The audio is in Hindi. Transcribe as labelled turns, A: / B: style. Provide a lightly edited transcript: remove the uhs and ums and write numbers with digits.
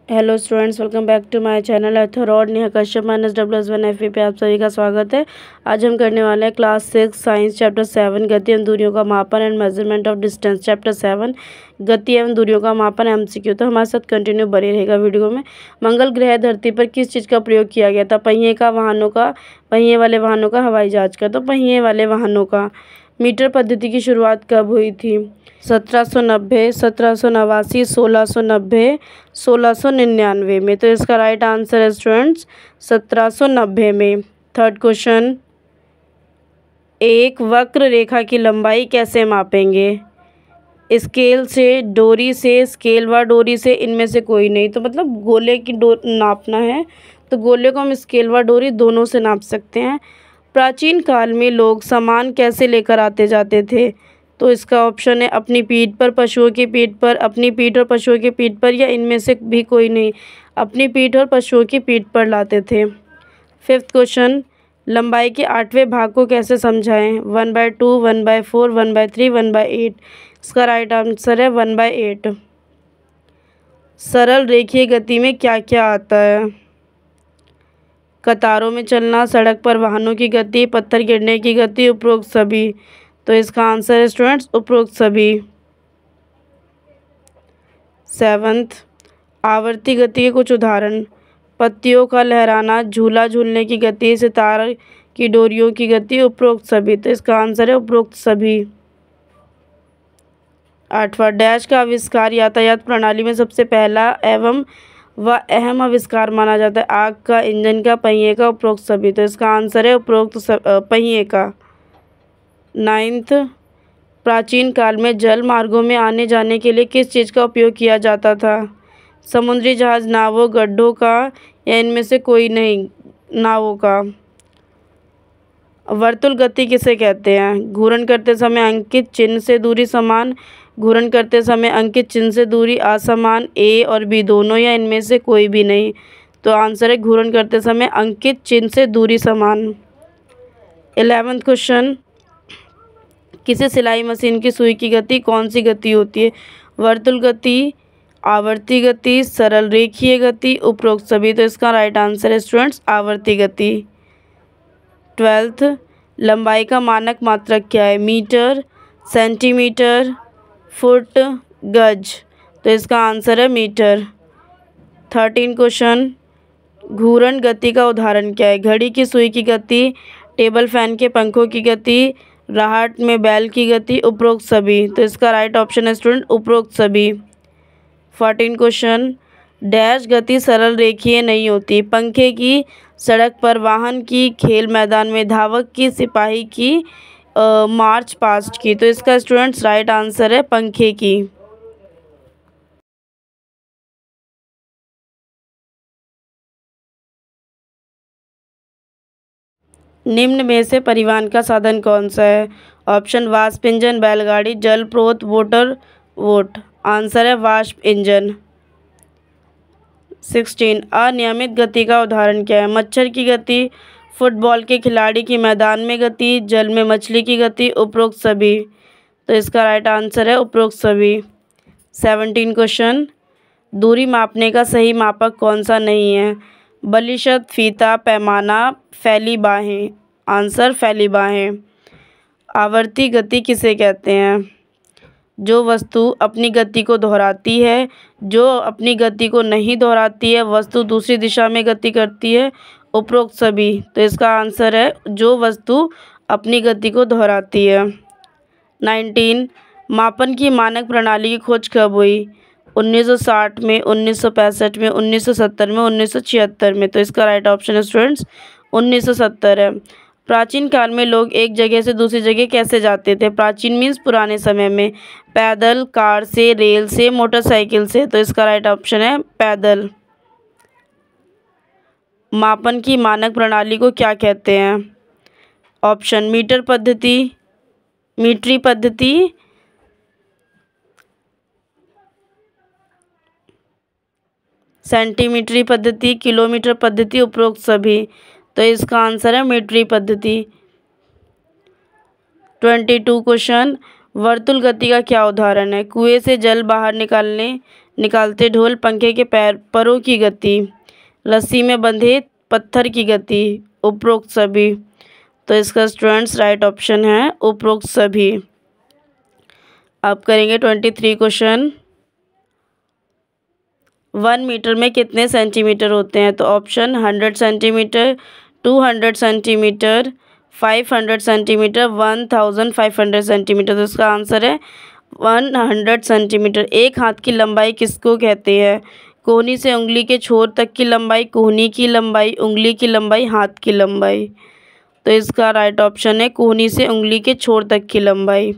A: Hello students, welcome back to my channel एथरॉड नेहा कश्यप -+1 पे आप सभी का स्वागत है। आज हम करने वाले हैं क्लास 6 साइंस चैप्टर 7 गति एवं दूरियों का मापन and measurement of distance. Chapter 7 गति एवं दूरियों का मापन MCQ। तो हमारे साथ कंटिन्यू बने रहेगा वीडियो में। मंगल ग्रह धरती पर किस चीज़ का प्रयोग किया गया था? पहिए वाले वाहनों का, हवाई जहाज का। तो पहिए वाले वाहनों का। मीटर पद्धति की शुरुआत कब हुई थी? 1790, 1789, 1690, 1699 में। तो इसका राइट आंसर है स्टूडेंट्स 1790 में। थर्ड क्वेश्चन, एक वक्र रेखा की लंबाई कैसे मापेंगे? स्केल से, डोरी से, स्केल व डोरी से, इनमें से कोई नहीं। तो मतलब गोले की नापना है तो गोले को हम स्केल व डोरी दोनों से नाप सकते हैं। प्राचीन काल में लोग सामान कैसे लेकर आते जाते थे? तो इसका ऑप्शन है अपनी पीठ पर, पशुओं की पीठ पर, अपनी पीठ और पशुओं की पीठ पर, या इनमें से भी कोई नहीं। अपनी पीठ और पशुओं की पीठ पर लाते थे। फिफ्थ क्वेश्चन, लंबाई के 8वें भाग को कैसे समझाएं? 1/2, 1/4, 1/3, 1/8। इसका राइट आंसर है 1/8। सरल रेखीय गति में क्या क्या आता है? कतारों में चलना, सड़क पर वाहनों की गति, पत्थर गिरने की गति, उपरोक्त सभी। तो इसका आंसर है स्टूडेंट्स उपरोक्त सभी। सेवंथ, आवर्ती गति के कुछ उदाहरण। पत्तियों का लहराना, झूला झूलने की गति, सितार की डोरियों की गति, उपरोक्त सभी। तो इसका आंसर है उपरोक्त सभी। आठवां, डैश का आविष्कार यातायात प्रणाली में सबसे पहला एवं वह अहम आविष्कार माना जाता है? आग का, इंजन का, पहिए का, उपरोक्त सभी। तो इसका आंसर है उपरोक्त पहिए का। नाइन्थ, प्राचीन काल में जल मार्गों में आने जाने के लिए किस चीज़ का उपयोग किया जाता था? समुद्री जहाज, नावों, गड्ढों का, या इनमें से कोई नहीं, नावों का। वर्तुल गति किसे कहते हैं? घूर्णन करते समय अंकित चिन्ह से दूरी समान, घूर्णन करते समय अंकित चिन्ह से दूरी असमान, ए और बी दोनों, या इनमें से कोई भी नहीं। तो आंसर है घूर्णन करते समय अंकित चिन्ह से दूरी समान। 11वां क्वेश्चन, किसी सिलाई मशीन की सुई की गति कौन सी गति होती है? वर्तुल गति, आवर्ती गति, सरल रेखीय गति, उपरोक्त सभी। तो इसका राइट आंसर है स्टूडेंट्स आवर्ती गति। 12th, लंबाई का मानक मात्रक क्या है? मीटर, सेंटीमीटर, फुट, गज। तो इसका आंसर है मीटर। 13 क्वेश्चन, घूर्णन गति का उदाहरण क्या है? घड़ी की सुई की गति, टेबल फैन के पंखों की गति, राहट में बैल की गति, उपरोक्त सभी। तो इसका राइट ऑप्शन है स्टूडेंट उपरोक्त सभी। 14 क्वेश्चन, डैश गति सरल रेखीय नहीं होती? पंखे की, सड़क पर वाहन की, खेल मैदान में धावक की, सिपाही की, मार्च पास्ट की। तो इसका स्टूडेंट्स राइट आंसर है पंखे की। निम्न में से परिवहन का साधन कौन सा है? ऑप्शन वाष्प इंजन, बैलगाड़ी, जलप्रोत, वोटर वोट। आंसर है वाष्प इंजन। 16, अनियमित गति का उदाहरण क्या है? मच्छर की गति, फुटबॉल के खिलाड़ी की मैदान में गति, जल में मछली की गति, उपरोक्त सभी। तो इसका राइट आंसर है उपरोक्त सभी। 17 क्वेश्चन, दूरी मापने का सही मापक कौन सा नहीं है? बलिशत, फीता, पैमाना, फैली बाहें। आंसर फैली बाहें। आवर्ती गति किसे कहते हैं? जो वस्तु अपनी गति को दोहराती है, जो अपनी गति को नहीं दोहराती है, वस्तु दूसरी दिशा में गति करती है, उपरोक्त सभी। तो इसका आंसर है जो वस्तु अपनी गति को दोहराती है। 19, मापन की मानक प्रणाली की खोज कब हुई? 1960 में, 1965 में, 1970 में, 1976 में। तो इसका राइट ऑप्शन है स्टूडेंट्स 1970 है। प्राचीन काल में लोग एक जगह से दूसरी जगह कैसे जाते थे? प्राचीन मीन्स पुराने समय में। पैदल, कार से, रेल से, मोटरसाइकिल से। तो इसका राइट ऑप्शन है पैदल। मापन की मानक प्रणाली को क्या कहते हैं? ऑप्शन मीटर पद्धति, मीट्री पद्धति, सेंटीमीटरी पद्धति, किलोमीटर पद्धति, उपरोक्त सभी। तो इसका आंसर है मीट्री पद्धति। 22 क्वेश्चन, वर्तुल गति का क्या उदाहरण है? कुएं से जल बाहर निकालने, निकालते ढोल, पंखे के परों की गति, रस्सी में बंधे पत्थर की गति, उपरोक्त सभी। तो इसका स्टूडेंट्स राइट ऑप्शन है उपरोक्त सभी। आप करेंगे 23 क्वेश्चन। 1 मीटर में कितने सेंटीमीटर होते हैं? तो option 100 centimetre, 200 centimetre, 500 centimetre, 1500 centimetre. तो इसका आंसर है 100 सेंटीमीटर। एक हाथ की लंबाई किसको कहते हैं? कोहनी से उंगली के छोर तक की लंबाई, कोहनी की लंबाई, उंगली की लंबाई, हाथ की लंबाई। तो इसका राइट ऑप्शन है कोहनी से उंगली के छोर तक की लंबाई।